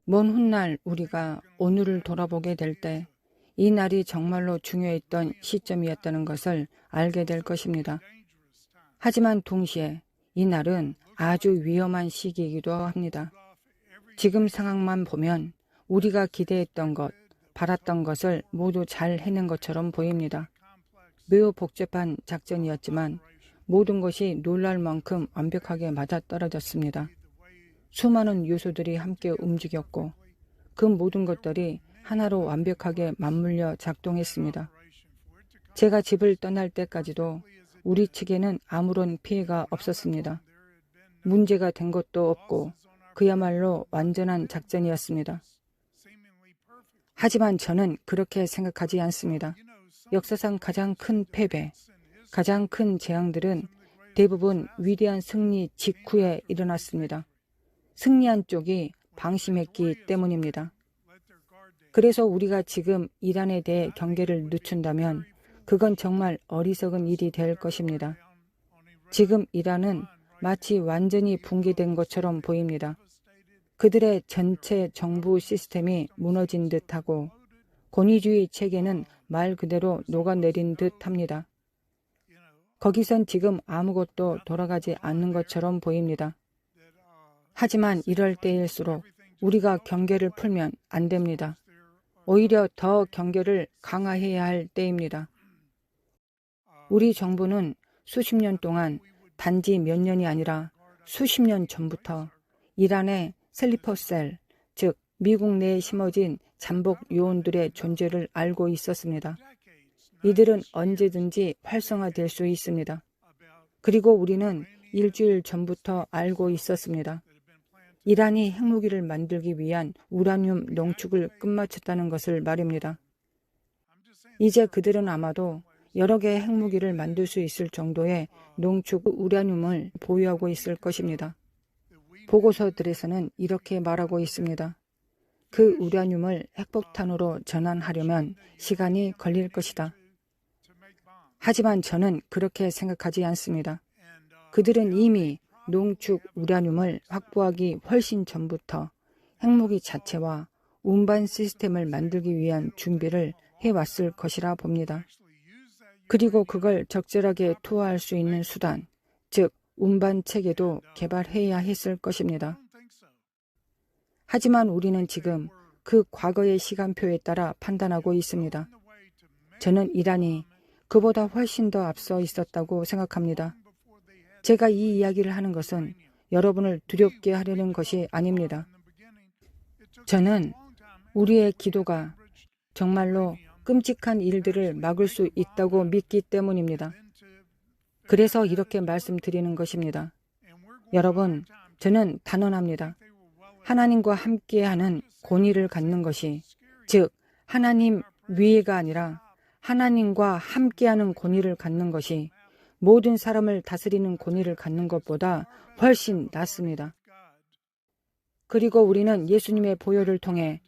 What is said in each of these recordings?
먼 훗날 우리가 오늘을 돌아보게 될 때 이 날이 정말로 중요했던 시점이었다는 것을 알게 될 것입니다. 하지만 동시에 이 날은 아주 위험한 시기이기도 합니다. 지금 상황만 보면 우리가 기대했던 것, 바랐던 것을 모두 잘 해낸 것처럼 보입니다. 매우 복잡한 작전이었지만 모든 것이 놀랄 만큼 완벽하게 맞아떨어졌습니다. 수많은 요소들이 함께 움직였고 그 모든 것들이 하나로 완벽하게 맞물려 작동했습니다. 제가 집을 떠날 때까지도 우리 측에는 아무런 피해가 없었습니다. 문제가 된 것도 없고 그야말로 완전한 작전이었습니다. 하지만 저는 그렇게 생각하지 않습니다. 역사상 가장 큰 패배, 가장 큰 재앙들은 대부분 위대한 승리 직후에 일어났습니다. 승리한 쪽이 방심했기 때문입니다. 그래서 우리가 지금 이란에 대해 경계를 늦춘다면 그건 정말 어리석은 일이 될 것입니다. 지금 이란은 마치 완전히 붕괴된 것처럼 보입니다. 그들의 전체 정부 시스템이 무너진 듯하고 권위주의 체계는 말 그대로 녹아내린 듯합니다. 거기선 지금 아무것도 돌아가지 않는 것처럼 보입니다. 하지만 이럴 때일수록 우리가 경계를 풀면 안 됩니다. 오히려 더 경계를 강화해야 할 때입니다. 우리 정부는 수십 년 동안 단지 몇 년이 아니라 수십 년 전부터 이란의 슬리퍼셀, 즉 미국 내에 심어진 잠복 요원들의 존재를 알고 있었습니다. 이들은 언제든지 활성화될 수 있습니다. 그리고 우리는 일주일 전부터 알고 있었습니다. 이란이 핵무기를 만들기 위한 우라늄 농축을 끝마쳤다는 것을 말입니다. 이제 그들은 아마도 여러 개의 핵무기를 만들 수 있을 정도의 농축 우라늄을 보유하고 있을 것입니다. 보고서들에서는 이렇게 말하고 있습니다. 그 우라늄을 핵폭탄으로 전환하려면 시간이 걸릴 것이다. 하지만 저는 그렇게 생각하지 않습니다. 그들은 이미 농축 우라늄을 확보하기 훨씬 전부터 핵무기 자체와 운반 시스템을 만들기 위한 준비를 해왔을 것이라 봅니다. 그리고 그걸 적절하게 투하할 수 있는 수단, 즉 운반 체계도 개발해야 했을 것입니다. 하지만 우리는 지금 그 과거의 시간표에 따라 판단하고 있습니다. 저는 이란이 그보다 훨씬 더 앞서 있었다고 생각합니다. 제가 이 이야기를 하는 것은 여러분을 두렵게 하려는 것이 아닙니다. 저는 우리의 기도가 정말로 끔찍한 일들을 막을 수 있다고 믿기 때문입니다. 그래서 이렇게 말씀드리는 것입니다. 여러분, 저는 단언합니다. 하나님과 함께하는 권위를 갖는 것이, 즉 하나님 위에가 아니라 하나님과 함께하는 권위를 갖는 것이 모든 사람을 다스리는 권위를 갖는 것보다 훨씬 낫습니다. 그리고 우리는 예수님의 보혈을 통해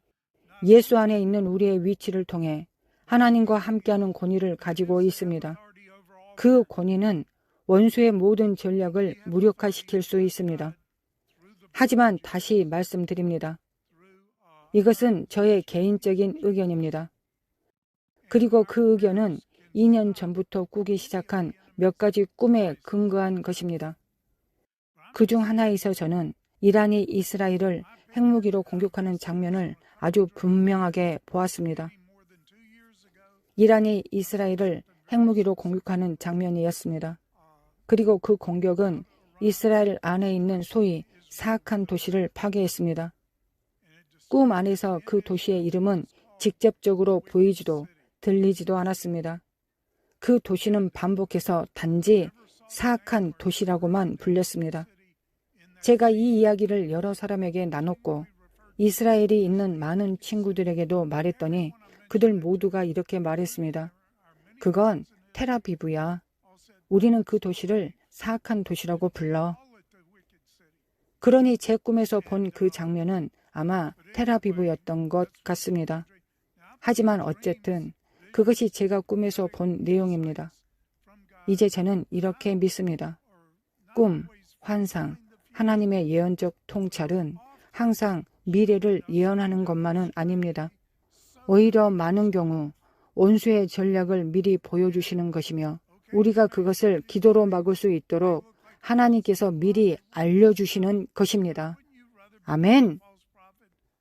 예수 안에 있는 우리의 위치를 통해 하나님과 함께하는 권위를 가지고 있습니다. 그 권위는 원수의 모든 전략을 무력화시킬 수 있습니다. 하지만 다시 말씀드립니다. 이것은 저의 개인적인 의견입니다. 그리고 그 의견은 2년 전부터 꾸기 시작한 몇 가지 꿈에 근거한 것입니다. 그중 하나에서 저는 이란이 이스라엘을 핵무기로 공격하는 장면을 아주 분명하게 보았습니다. 이란이 이스라엘을 핵무기로 공격하는 장면이었습니다. 그리고 그 공격은 이스라엘 안에 있는 소위 사악한 도시를 파괴했습니다. 꿈 안에서 그 도시의 이름은 직접적으로 보이지도 들리지도 않았습니다. 그 도시는 반복해서 단지 사악한 도시라고만 불렸습니다. 제가 이 이야기를 여러 사람에게 나눴고 이스라엘이 있는 많은 친구들에게도 말했더니 그들 모두가 이렇게 말했습니다. 그건 텔아비브야. 우리는 그 도시를 사악한 도시라고 불러. 그러니 제 꿈에서 본 그 장면은 아마 텔아비브였던 것 같습니다. 하지만 어쨌든 그것이 제가 꿈에서 본 내용입니다. 이제 저는 이렇게 믿습니다. 꿈, 환상, 하나님의 예언적 통찰은 항상 미래를 예언하는 것만은 아닙니다. 오히려 많은 경우 원수의 전략을 미리 보여주시는 것이며 우리가 그것을 기도로 막을 수 있도록 하나님께서 미리 알려주시는 것입니다. 아멘.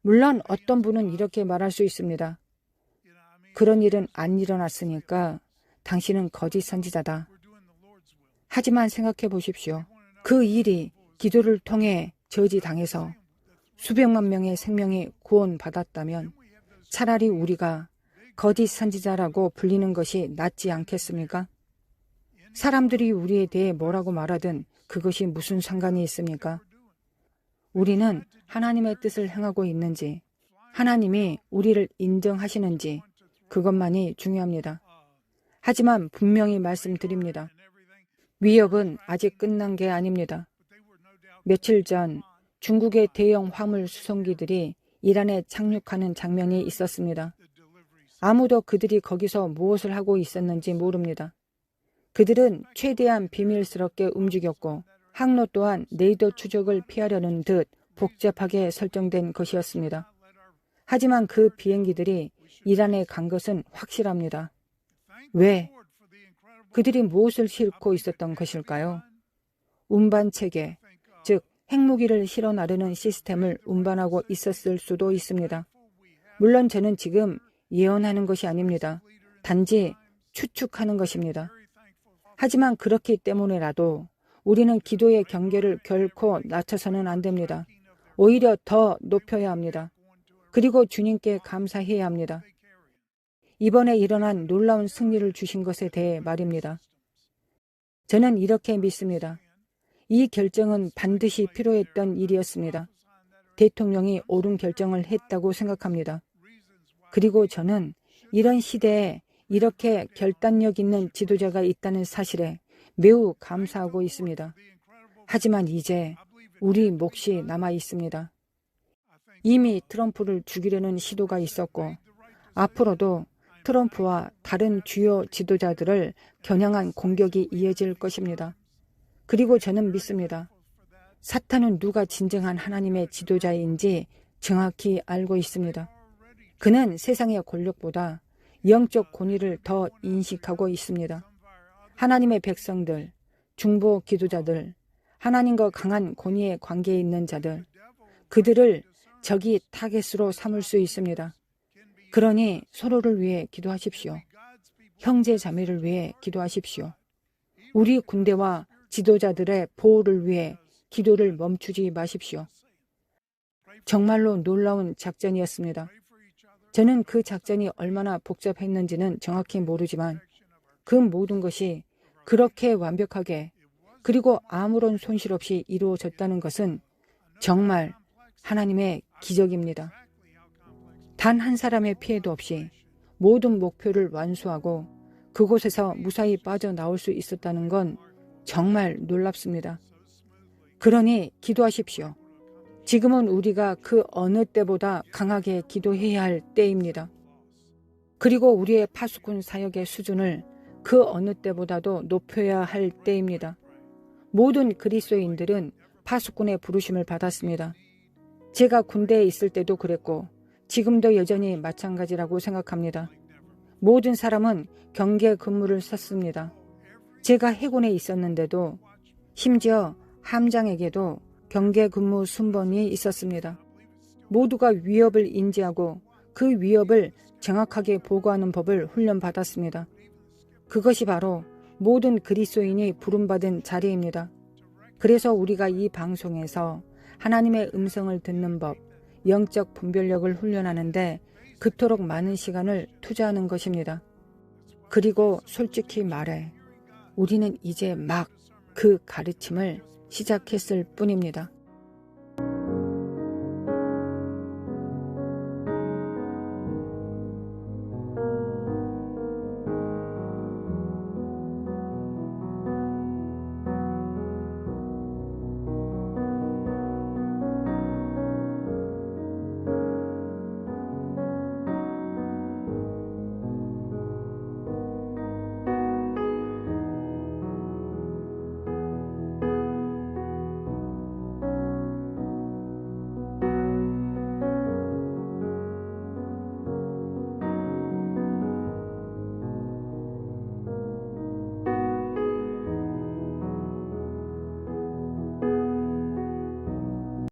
물론 어떤 분은 이렇게 말할 수 있습니다. 그런 일은 안 일어났으니까 당신은 거짓 선지자다. 하지만 생각해 보십시오. 그 일이 기도를 통해 저지당해서 수백만 명의 생명이 구원받았다면 차라리 우리가 거짓 선지자라고 불리는 것이 낫지 않겠습니까? 사람들이 우리에 대해 뭐라고 말하든 그것이 무슨 상관이 있습니까? 우리는 하나님의 뜻을 행하고 있는지, 하나님이 우리를 인정하시는지 그것만이 중요합니다. 하지만 분명히 말씀드립니다. 위협은 아직 끝난 게 아닙니다. 며칠 전 중국의 대형 화물 수송기들이 이란에 착륙하는 장면이 있었습니다. 아무도 그들이 거기서 무엇을 하고 있었는지 모릅니다. 그들은 최대한 비밀스럽게 움직였고 항로 또한 레이더 추적을 피하려는 듯 복잡하게 설정된 것이었습니다. 하지만 그 비행기들이 이란에 간 것은 확실합니다. 왜? 그들이 무엇을 싣고 있었던 것일까요? 운반 체계, 즉 핵무기를 실어 나르는 시스템을 운반하고 있었을 수도 있습니다. 물론 저는 지금 예언하는 것이 아닙니다. 단지 추측하는 것입니다. 하지만 그렇기 때문에라도 우리는 기도의 경계를 결코 낮춰서는 안 됩니다. 오히려 더 높여야 합니다. 그리고 주님께 감사해야 합니다. 이번에 일어난 놀라운 승리를 주신 것에 대해 말입니다. 저는 이렇게 믿습니다. 이 결정은 반드시 필요했던 일이었습니다. 대통령이 옳은 결정을 했다고 생각합니다. 그리고 저는 이런 시대에 이렇게 결단력 있는 지도자가 있다는 사실에 매우 감사하고 있습니다. 하지만 이제 우리 몫이 남아 있습니다. 이미 트럼프를 죽이려는 시도가 있었고 앞으로도 트럼프와 다른 주요 지도자들을 겨냥한 공격이 이어질 것입니다. 그리고 저는 믿습니다. 사탄은 누가 진정한 하나님의 지도자인지 정확히 알고 있습니다. 그는 세상의 권력보다 영적 권위를 더 인식하고 있습니다. 하나님의 백성들, 중보 기도자들, 하나님과 강한 권위의 관계에 있는 자들, 그들을 적이 타겟으로 삼을 수 있습니다. 그러니 서로를 위해 기도하십시오. 형제 자매를 위해 기도하십시오. 우리 군대와 지도자들의 보호를 위해 기도를 멈추지 마십시오. 정말로 놀라운 작전이었습니다. 저는 그 작전이 얼마나 복잡했는지는 정확히 모르지만 그 모든 것이 그렇게 완벽하게 그리고 아무런 손실 없이 이루어졌다는 것은 정말 하나님의 기적입니다. 단 한 사람의 피해도 없이 모든 목표를 완수하고 그곳에서 무사히 빠져나올 수 있었다는 건 정말 놀랍습니다. 그러니 기도하십시오. 지금은 우리가 그 어느 때보다 강하게 기도해야 할 때입니다. 그리고 우리의 파수꾼 사역의 수준을 그 어느 때보다도 높여야 할 때입니다. 모든 그리스도인들은 파수꾼의 부르심을 받았습니다. 제가 군대에 있을 때도 그랬고 지금도 여전히 마찬가지라고 생각합니다. 모든 사람은 경계 근무를 썼습니다. 제가 해군에 있었는데도 심지어 함장에게도 경계 근무 순번이 있었습니다. 모두가 위협을 인지하고 그 위협을 정확하게 보고하는 법을 훈련받았습니다. 그것이 바로 모든 그리스도인이 부름받은 자리입니다. 그래서 우리가 이 방송에서 하나님의 음성을 듣는 법, 영적 분별력을 훈련하는데 그토록 많은 시간을 투자하는 것입니다. 그리고 솔직히 말해 우리는 이제 막 그 가르침을 시작했을 뿐입니다.